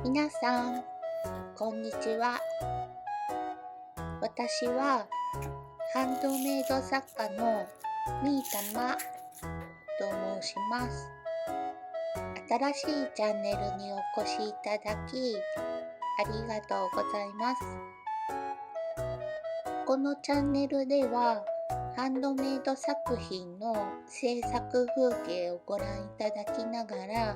皆さん、こんにちは。私はハンドメイド作家のみーたまと申します。新しいチャンネルにお越しいただき、ありがとうございます。このチャンネルでは、ハンドメイド作品の制作風景をご覧いただきながら、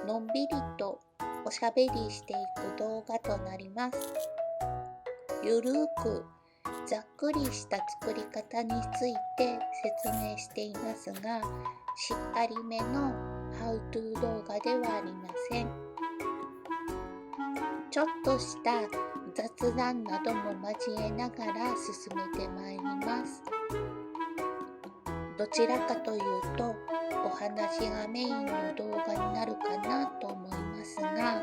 のんびりとおしゃべりしていく動画となります。ゆるーくざっくりした作り方について説明していますが、しっかりめのハウトゥー動画ではありません。ちょっとした雑談なども交えながら進めてまいります。どちらかというとお話がメインの動画になるかなと思いますが、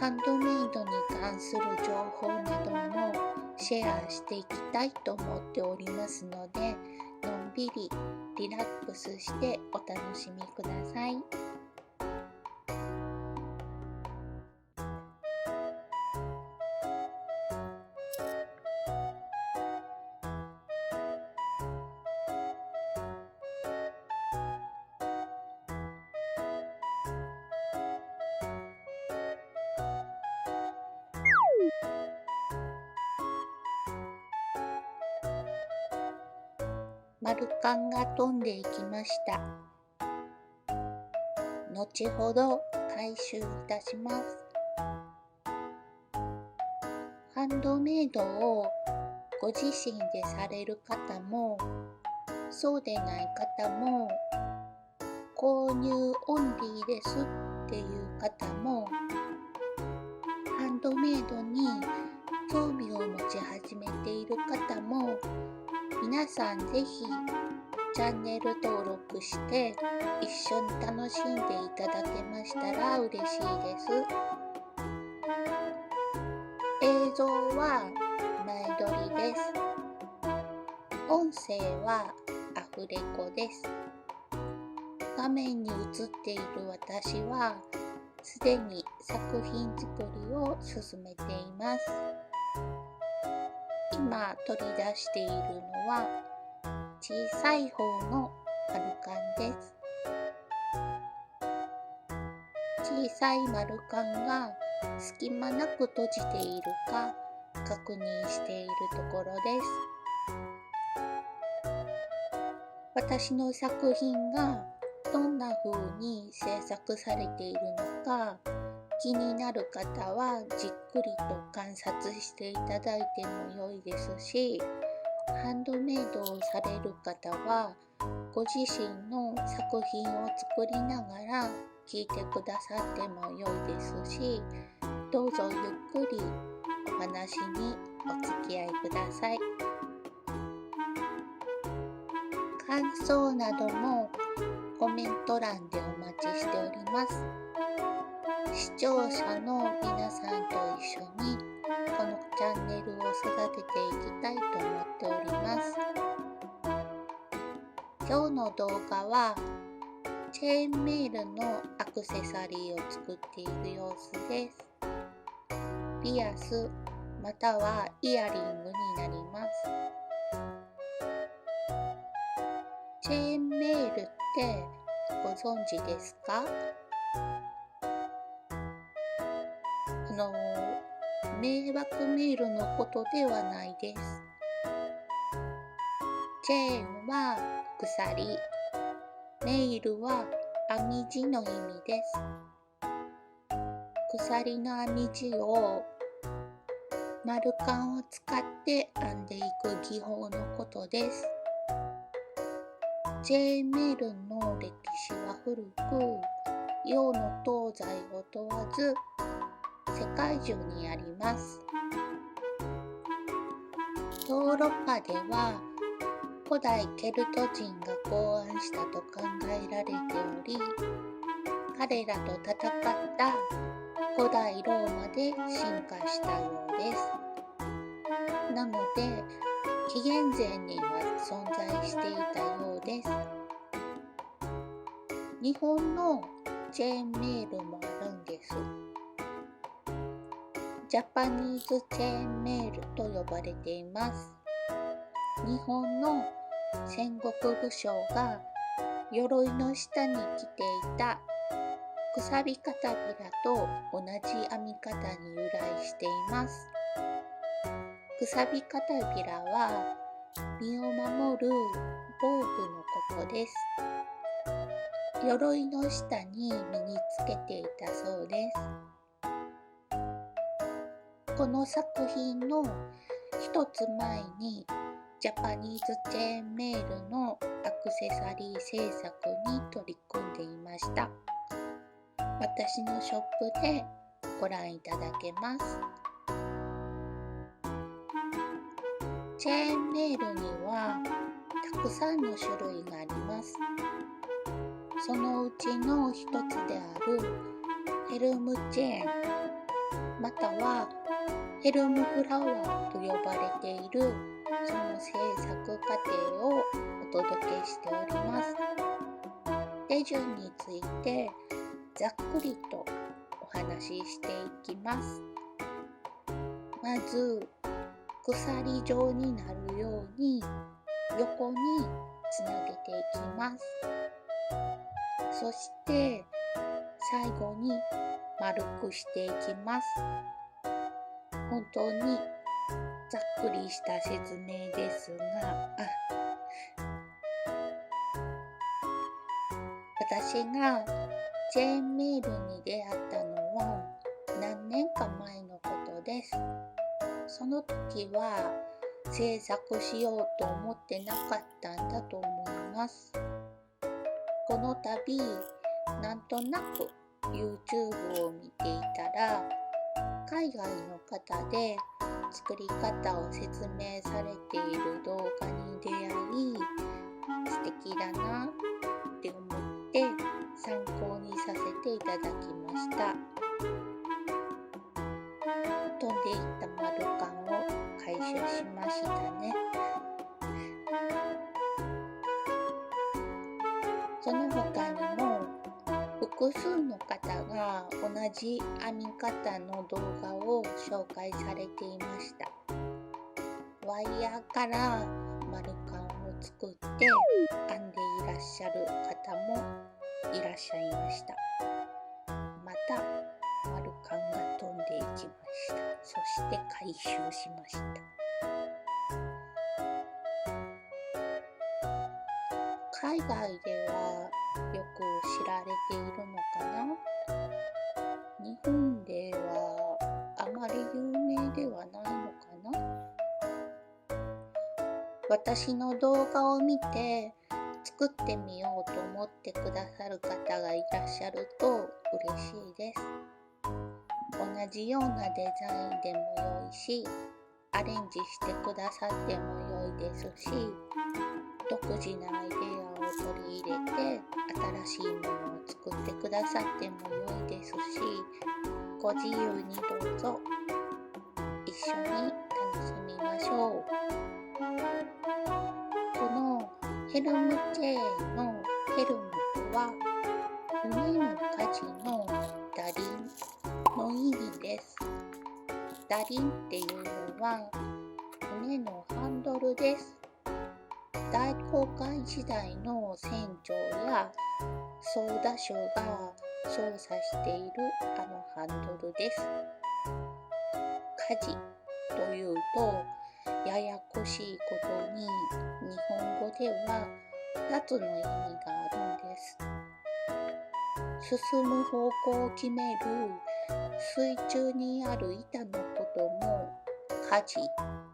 ハンドメイドに関する情報などもシェアしていきたいと思っておりますので、のんびりリラックスしてお楽しみください。丸カンが飛んでいきました。後ほど回収いたします。ハンドメイドをご自身でされる方も、そうでない方も、購入オンリーですっていう方も、ハンドメイドに興味を持ち始めている方も、皆さんぜひチャンネル登録して一緒に楽しんでいただけましたら嬉しいです。映像は前撮りです。音声はアフレコです。画面に映っている私はすでに作品作りを進めています。今取り出しているのは小さい方の丸カンです。小さい丸カンが隙間なく閉じているか確認しているところです。私の作品がどんな風に制作されているのか気になる方はじっくりと観察していただいても良いですし、ハンドメイドをされる方はご自身の作品を作りながら聞いてくださっても良いですし、どうぞゆっくりお話にお付き合いください。感想などもコメント欄でお待ちしております。視聴者の皆さんと一緒にこのチャンネルを育てていきたいと思っております。今日の動画はチェーンメールのアクセサリーを作っている様子です。ピアスまたはイヤリングになります。チェーンメールってご存知ですか？迷惑メールのことではないです。チェーンは鎖、メールは編み地の意味です。鎖の編み地を丸カンを使って編んでいく技法のことです。チェーンメールの歴史は古く、洋の東西を問わず世界中にあります。ヨーロッパでは古代ケルト人が考案したと考えられており、彼らと戦った古代ローマで進化したようです。なので紀元前には存在していたようです。日本のチェーンメールもあるんです。ジャパニーズチェーンメールと呼ばれています。日本の戦国武将が鎧の下に着ていたくさび片びらと同じ編み方に由来しています。くさび片びらは身を守る防具のことです。鎧の下に身につけていたそうです。この作品の一つ前にジャパニーズチェーンメールのアクセサリー制作に取り組んでいました。私のショップでご覧いただけます。チェーンメールにはたくさんの種類があります。そのうちの一つであるヘルムチェーン、またはヘルムフラワーと呼ばれているその制作過程をお届けしております。手順についてざっくりとお話ししていきます。まず鎖状になるように横につなげていきます。そして最後に丸くしていきます。本当にざっくりした説明ですが、私がチェーンメールに出会ったのは何年か前のことです。その時は制作しようと思ってなかったんだと思います。この度なんとなく YouTube を見ていたら海外の方で作り方を説明されている動画に出会い、素敵だなって思って参考にさせていただきました。飛んでいった丸カンを回収しましたね。その他にも複数の方が同じ編み方の動画を紹介されていました。ワイヤーから丸カンを作って編んでいらっしゃる方もいらっしゃいました。また丸カンが飛んでいきました。そして回収しました。海外ではよく知られているのかな？日本ではあまり有名ではないのかな？私の動画を見て作ってみようと思ってくださる方がいらっしゃると嬉しいです。同じようなデザインでも良いし、アレンジしてくださっても良いですし、独自なアイデアを取り入れて新しいものを作ってくださっても良いですし、ご自由にどうぞ一緒に楽しみましょう。このヘルムチェーンのヘルムとは船の舵の打輪の意味です。打輪っていうのは船のハンドルです。大航海時代の船長や操舵手が操作しているあのハンドルです。舵というとややこしいことに日本語では2つの意味があるんです。進む方向を決める水中にある板のことも舵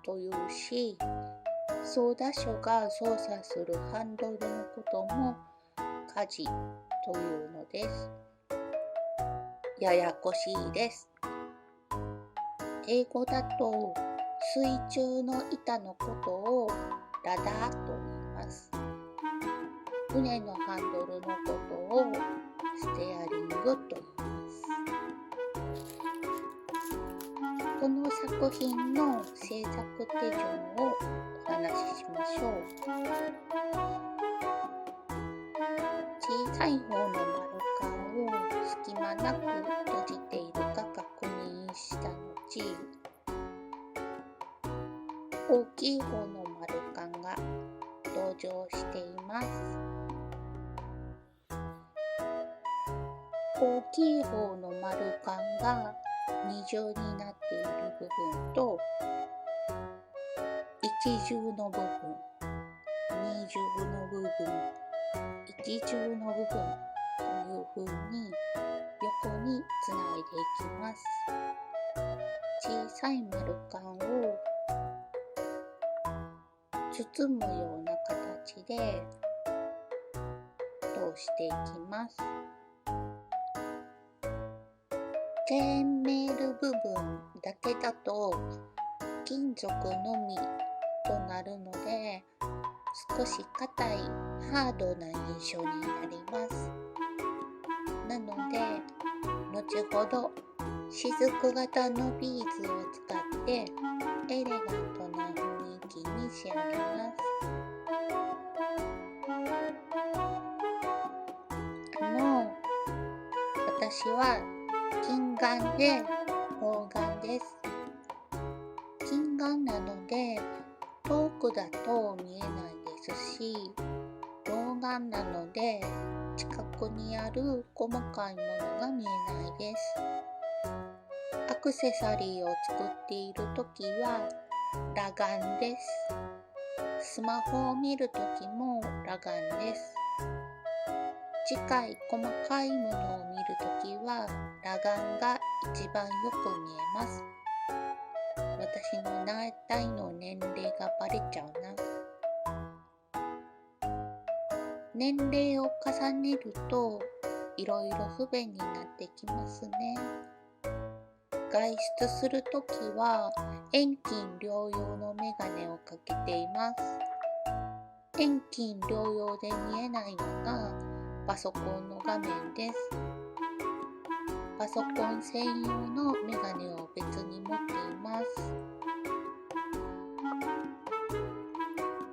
というし、操舵手が操作するハンドルのことも舵というのです。ややこしいです。英語だと水中の板のことをラダーと言います。船のハンドルのことをステアリングと言います。この作品の制作手順をお話ししましょう。小さい方の丸カンを隙間なく閉じているか確認した後、大きい方の丸カンが登場しています。大きい方の丸カンが二重になっている部分と一重の部分、二重の部分、一重の部分というふうに横につないでいきます。小さい丸カンを包むような形で通していきます。チェーンメール部分だけだと金属のみとなるので少し硬いハードな印象になります。なので後ほど雫型のビーズを使ってエレガントな雰囲気に仕上げます。私は金眼で方眼です。金眼なので遠くだと見えないですし、老眼なので近くにある細かいものが見えないです。アクセサリーを作っているときは裸眼です。スマホを見るときも裸眼です。近い細かいものを見るときは裸眼が一番よく見えます。私の大体の年齢がバレちゃうな。年齢を重ねるといろいろ不便になってきますね。外出するときは遠近両用のメガネをかけています。遠近両用で見えないのがパソコンの画面です。パソコン専用のメガネを別に持っています。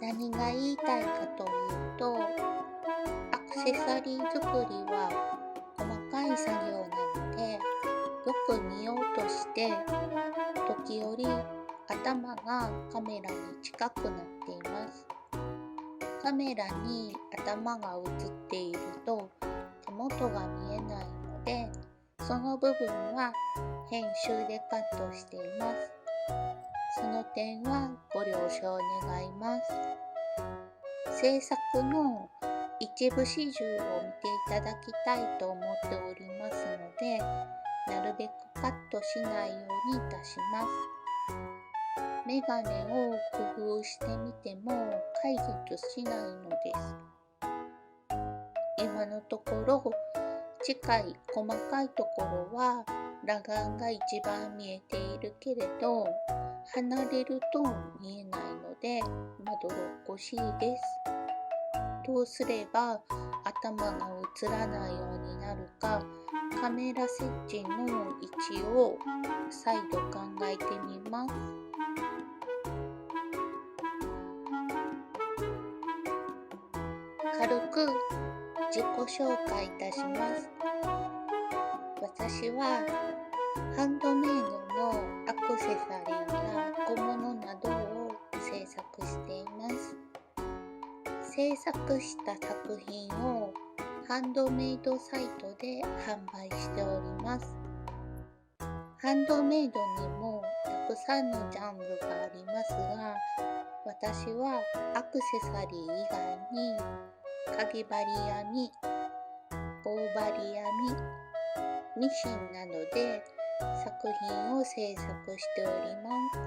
何が言いたいかというと、アクセサリー作りは細かい作業なので、よく見ようとして時折頭がカメラに近くなっています。カメラに頭が映っていると手元が見えないので、その部分は編集でカットしています。その点はご了承願います。制作の一部始終を見ていただきたいと思っておりますので、なるべくカットしないようにいたします。メガネを工夫してみても解決しないのです。今のところ近い細かいところは裸眼が一番見えているけれど、離れると見えないのでまどろっこしいです。どうすれば頭が映らないようになるか、カメラ設置の位置を再度考えてみます。軽く自己紹介いたします。私はハンドメイドのアクセサリーや小物などを制作しています。制作した作品をハンドメイドサイトで販売しております。ハンドメイドにもたくさんのジャンルがありますが、私はアクセサリー以外にかぎ針編み、棒針編み、ミシンなどで作品を制作しております。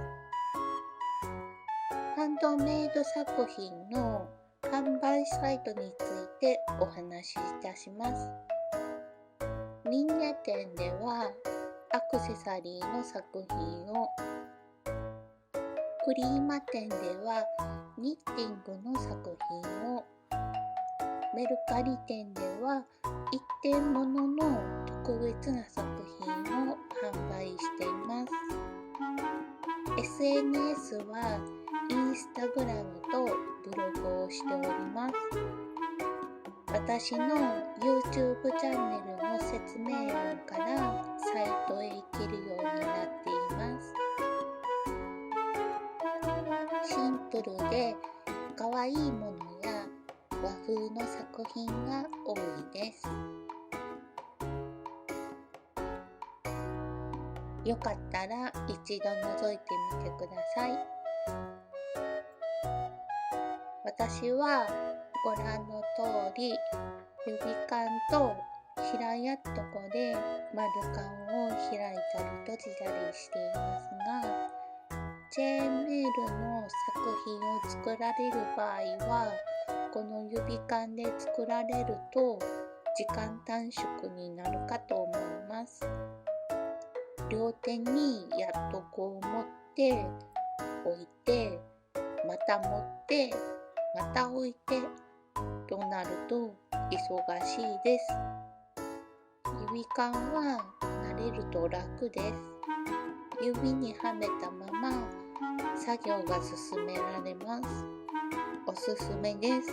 ハンドメイド作品の販売サイトについてお話しいたします。ミンネ店ではアクセサリーの作品を、クリーマ店ではニッティングの作品を、メルカリ店では一点物の特別な作品を販売しています。SNS はインスタグラムとブログをしております。私の YouTube チャンネルの説明欄からサイトへ行けるようになっています。プルで可愛いものや和風の作品が多いです。よかったら一度覗いてみてください。私はご覧の通り、指缶と平やっとこで丸缶を開いたり閉じたりしていますが、チェーンメールの作品を作られる場合は、この指缶で作られると時間短縮になるかと思います。両手にやっとこを持って置いて、また持ってまた置いてとなると忙しいです。指缶は慣れると楽です。指にはめたまま作業が進められます。おすすめです。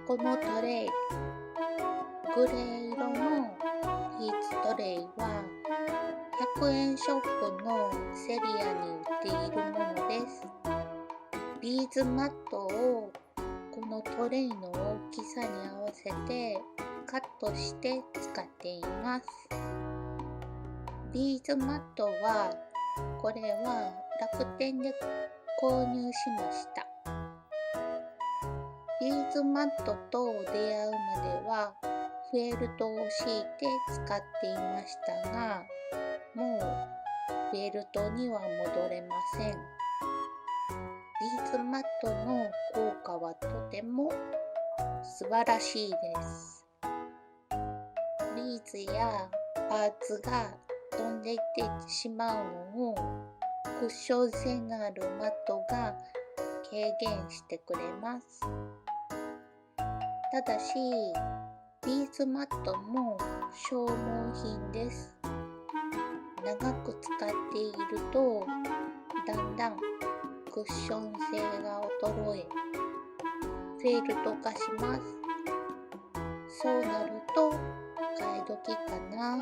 このトレイ、グレー色のビーツトレイは100円ショップのセリアに売っているものです。ビーズマットをこのトレイの大きさに合わせてカットして使っています。ビーズマットは、これは楽天で購入しました。ビーズマットと出会うまではフェルトを敷いて使っていましたが、もうフェルトには戻れません。ビーズマットの効果はとても素晴らしいです。ビーズやパーツが飛んでいってしまうのをクッション性のあるマットが軽減してくれます。ただし、ビーズマットも消耗品です。長く使っているとだんだんクッション性が衰え、フェルト化します。そうなると買い時かな